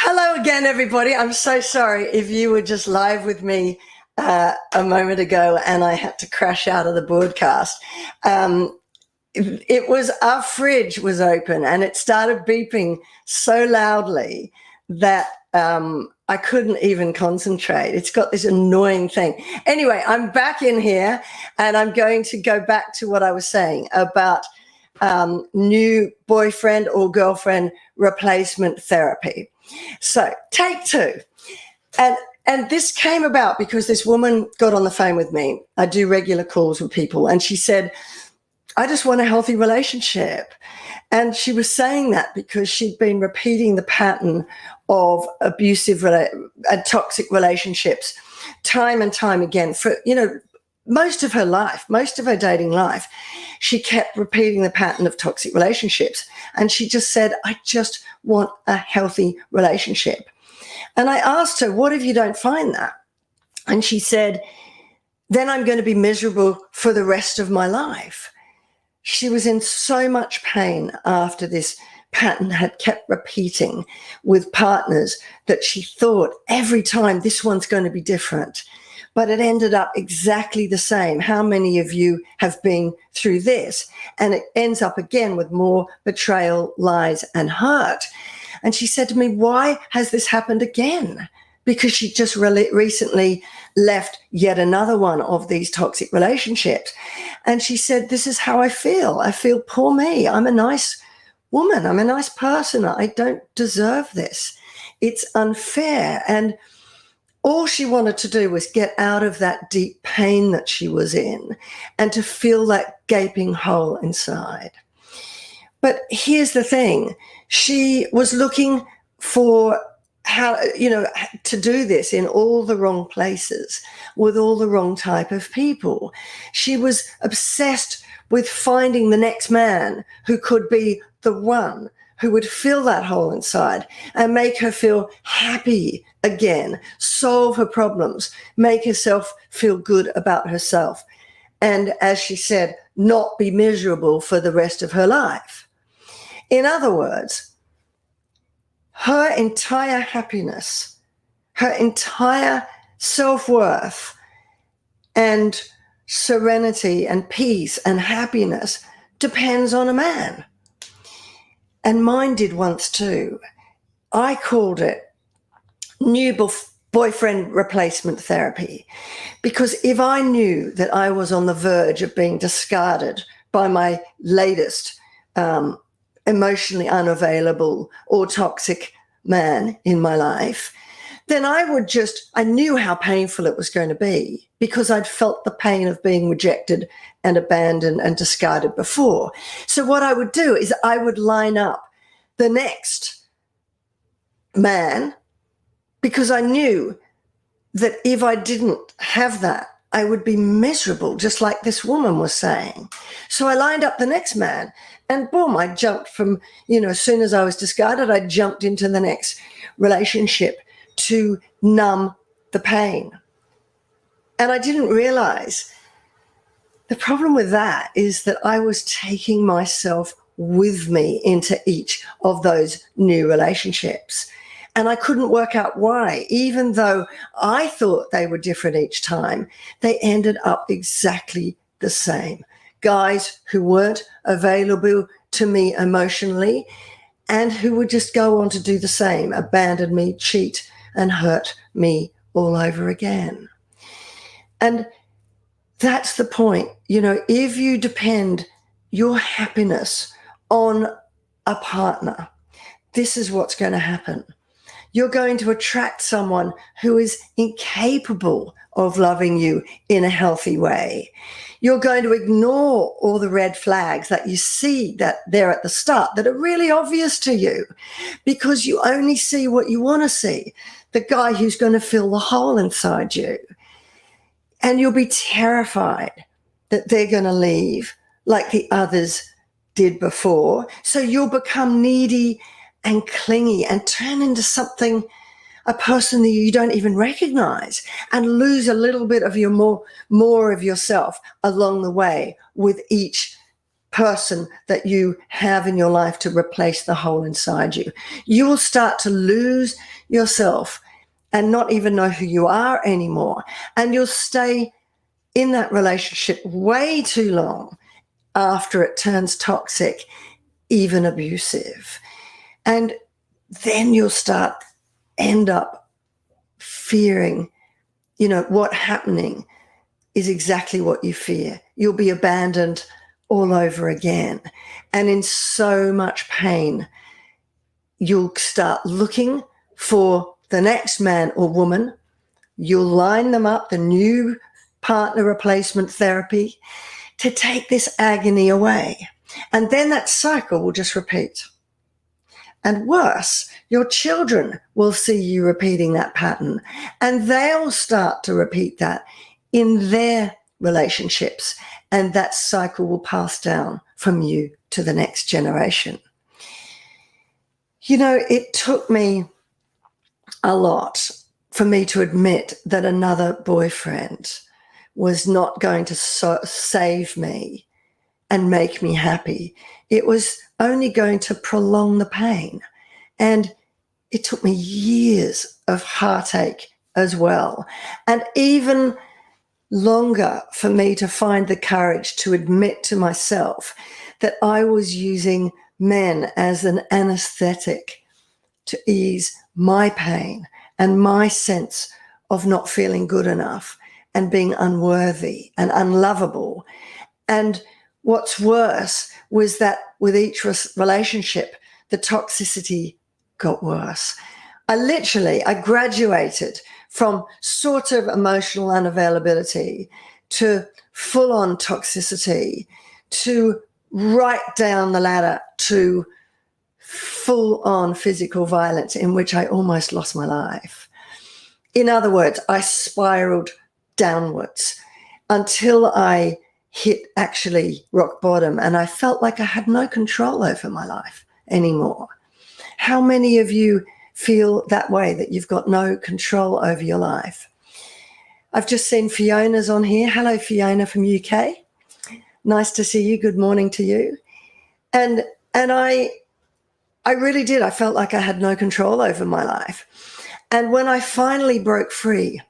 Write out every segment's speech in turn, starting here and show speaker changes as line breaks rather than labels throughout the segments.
Hello again, everybody. I'm so sorry if you were just live with me a moment ago and I had to crash out of the broadcast. It was our fridge was open and it started beeping so loudly that I couldn't even concentrate. It's got this annoying thing. Anyway, I'm back in here and I'm going to go back to what I was saying about new boyfriend or girlfriend replacement therapy. So take two. And this came about because this woman got on the phone with me. I do regular calls with people. And she said, I just want a healthy relationship. And she was saying that because she'd been repeating the pattern of abusive and toxic relationships time and time again for, most of her life, most of her dating life. She kept repeating the pattern of toxic relationships. And she just said, I just want a healthy relationship. And I asked her, what if you don't find that? And she said, then I'm going to be miserable for the rest of my life. She was in so much pain after this pattern had kept repeating with partners that she thought every time this one's going to be different. But it ended up exactly the same. How many of you have been through this? And it ends up again with more betrayal, lies, and hurt. And she said to me, why has this happened again? Because she just recently left yet another one of these toxic relationships. And she said, this is how I feel. I feel, poor me. I'm a nice woman. I'm a nice person. I don't deserve this. It's unfair. And all she wanted to do was get out of that deep pain that she was in and to fill that gaping hole inside. But here's the thing. She was looking for how, to do this in all the wrong places with all the wrong type of people. She was obsessed with finding the next man who could be the one who would fill that hole inside and make her feel happy again, solve her problems, make herself feel good about herself. And as she said, not be miserable for the rest of her life. In other words, her entire happiness, her entire self-worth and serenity and peace and happiness depends on a man. And mine did once too. I called it new boyfriend replacement therapy, because if I knew that I was on the verge of being discarded by my latest emotionally unavailable or toxic man in my life, then I knew how painful it was going to be because I'd felt the pain of being rejected and abandoned and discarded before. So what I would do is I would line up the next man, because I knew that if I didn't have that, I would be miserable, just like this woman was saying. So I lined up the next man and boom, I jumped from, as soon as I was discarded, I jumped into the next relationship to numb the pain. And I didn't realize the problem with that is that I was taking myself with me into each of those new relationships. And I couldn't work out why. Even though I thought they were different each time, they ended up exactly the same. Guys who weren't available to me emotionally and who would just go on to do the same, abandon me, cheat, and hurt me all over again. And that's the point. If you depend your happiness on a partner, this is what's going to happen. You're going to attract someone who is incapable of loving you in a healthy way. You're going to ignore all the red flags that you see that they're at the start that are really obvious to you because you only see what you want to see, the guy who's going to fill the hole inside you. And you'll be terrified that they're going to leave like the others did before. So you'll become needy and clingy and turn into a person that you don't even recognize and lose a little bit of your more of yourself along the way with each person that you have in your life to replace the hole inside you. You will start to lose yourself and not even know who you are anymore. And you'll stay in that relationship way too long after it turns toxic, even abusive. And then you'll end up fearing, what happening is exactly what you fear. You'll be abandoned all over again. And in so much pain, you'll start looking for the next man or woman. You'll line them up, the new partner replacement therapy, to take this agony away. And then that cycle will just repeat. And worse, your children will see you repeating that pattern, and they'll start to repeat that in their relationships. And that cycle will pass down from you to the next generation. It took me a lot for me to admit that another boyfriend was not going to save me and make me happy. It was only going to prolong the pain. And it took me years of heartache as well. And even longer for me to find the courage to admit to myself that I was using men as an anesthetic to ease my pain and my sense of not feeling good enough and being unworthy and unlovable. And what's worse was that with each relationship, the toxicity got worse. I graduated from sort of emotional unavailability to full-on toxicity to right down the ladder to full-on physical violence, in which I almost lost my life. In other words, I spiraled downwards until I hit actually rock bottom, and I felt like I had no control over my life anymore. How many of you feel that way, that you've got no control over your life? I've just seen Fiona's on here. Hello, Fiona from UK. Nice to see you. Good morning to you. And I really did. I felt like I had no control over my life. And when I finally broke free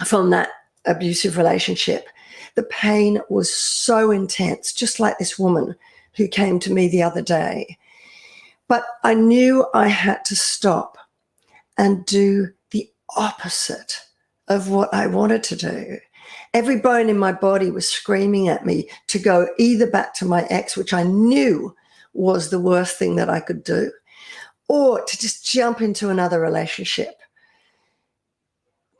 from that abusive relationship, the pain was so intense, just like this woman who came to me the other day. But I knew I had to stop and do the opposite of what I wanted to do. Every bone in my body was screaming at me to go either back to my ex, which I knew was the worst thing that I could do, or to just jump into another relationship.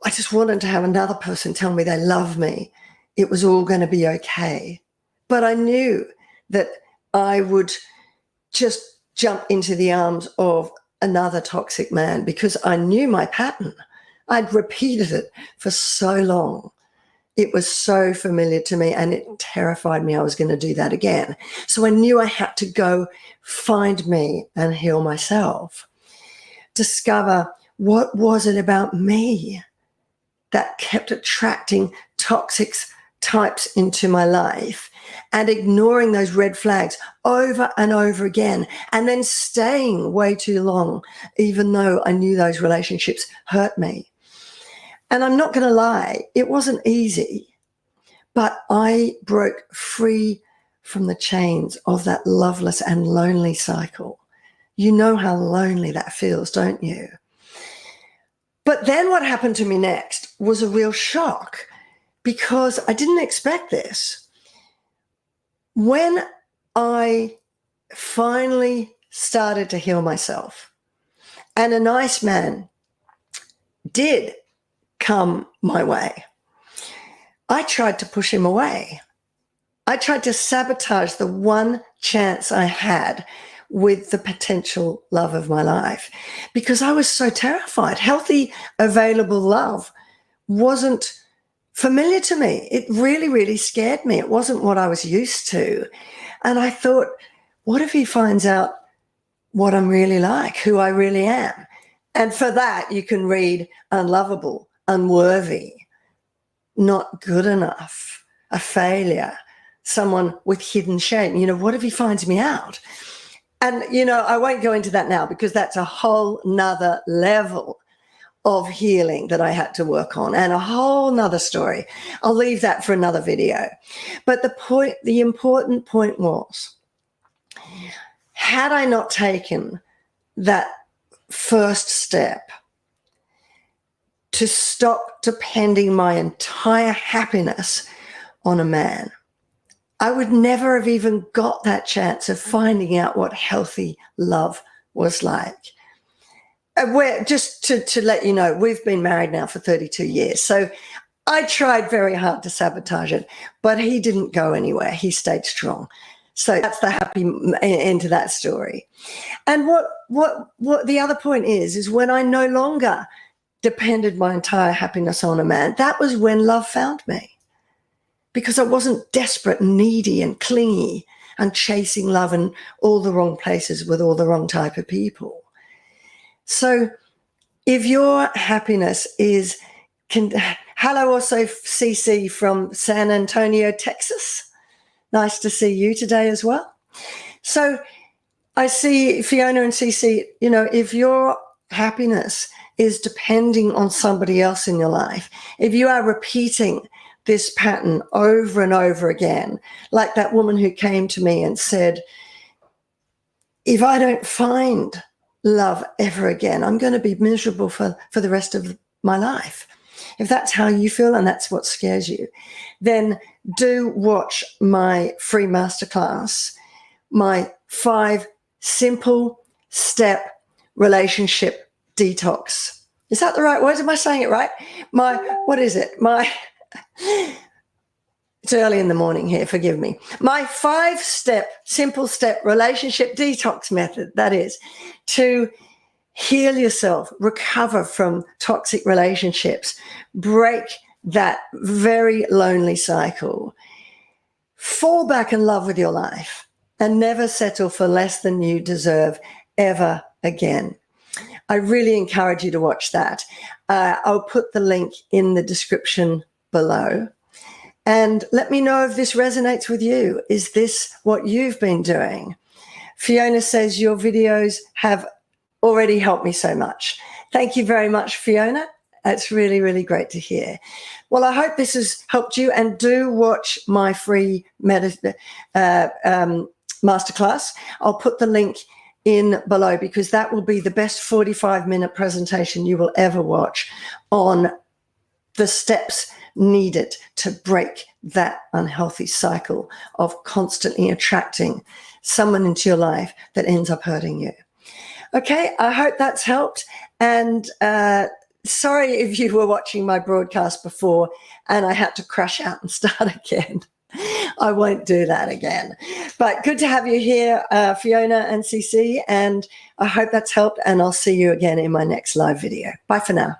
I just wanted to have another person tell me they love me. It was all going to be okay. But I knew that I would just jump into the arms of another toxic man because I knew my pattern. I'd repeated it for so long. It was so familiar to me, and it terrified me I was going to do that again. So I knew I had to go find me and heal myself. Discover, what was it about me that kept attracting toxic types into my life and ignoring those red flags over and over again, and then staying way too long, even though I knew those relationships hurt me. And I'm not going to lie, it wasn't easy, but I broke free from the chains of that loveless and lonely cycle. You know how lonely that feels, don't you? But then what happened to me next was a real shock, because I didn't expect this. When I finally started to heal myself, and a nice man did come my way, I tried to push him away. I tried to sabotage the one chance I had with the potential love of my life, because I was so terrified. Healthy, available love wasn't familiar to me. It really, really scared me. It wasn't what I was used to. And I thought, what if he finds out what I'm really like, who I really am? And for that, you can read unlovable, unworthy, not good enough, a failure, someone with hidden shame? You know, what if he finds me out? And, you know, I won't go into that now because that's a whole nother level of healing that I had to work on and a whole nother story. I'll leave that for another video. But the important point was, had I not taken that first step to stop depending my entire happiness on a man, I would never have even got that chance of finding out what healthy love was like. Just to let you know, we've been married now for 32 years. So I tried very hard to sabotage it, but he didn't go anywhere. He stayed strong. So that's the happy end to that story. And what the other point is when I no longer depended my entire happiness on a man, that was when love found me. Because I wasn't desperate and needy and clingy and chasing love in all the wrong places with all the wrong type of people. So if your happiness is, hello also CC from San Antonio, Texas. Nice to see you today as well. So I see Fiona and CC, you know, if your happiness is depending on somebody else in your life, if you are repeating this pattern over and over again, like that woman who came to me and said, if I don't find love ever again, I'm going to be miserable for the rest of my life. If that's how you feel and that's what scares you, then do watch my free masterclass, my 5 simple step relationship detox. Is that the right word? Am I saying it right? What is it? It's early in the morning here, forgive me. My 5-step, simple step relationship detox method, that is, to heal yourself, recover from toxic relationships, break that very lonely cycle, fall back in love with your life, and never settle for less than you deserve ever again. I really encourage you to watch that. I'll put the link in the description below. And let me know if this resonates with you. Is this what you've been doing? Fiona says your videos have already helped me so much. Thank you very much, Fiona. It's really, really great to hear. Well, I hope this has helped you, and do watch my free masterclass. I'll put the link in below because that will be the best 45-minute presentation you will ever watch on the steps needed to break that unhealthy cycle of constantly attracting someone into your life that ends up hurting you. Okay, I hope that's helped. And sorry if you were watching my broadcast before and I had to crash out and start again. I won't do that again. But good to have you here, Fiona and CC, and I hope that's helped, and I'll see you again in my next live video. Bye for now.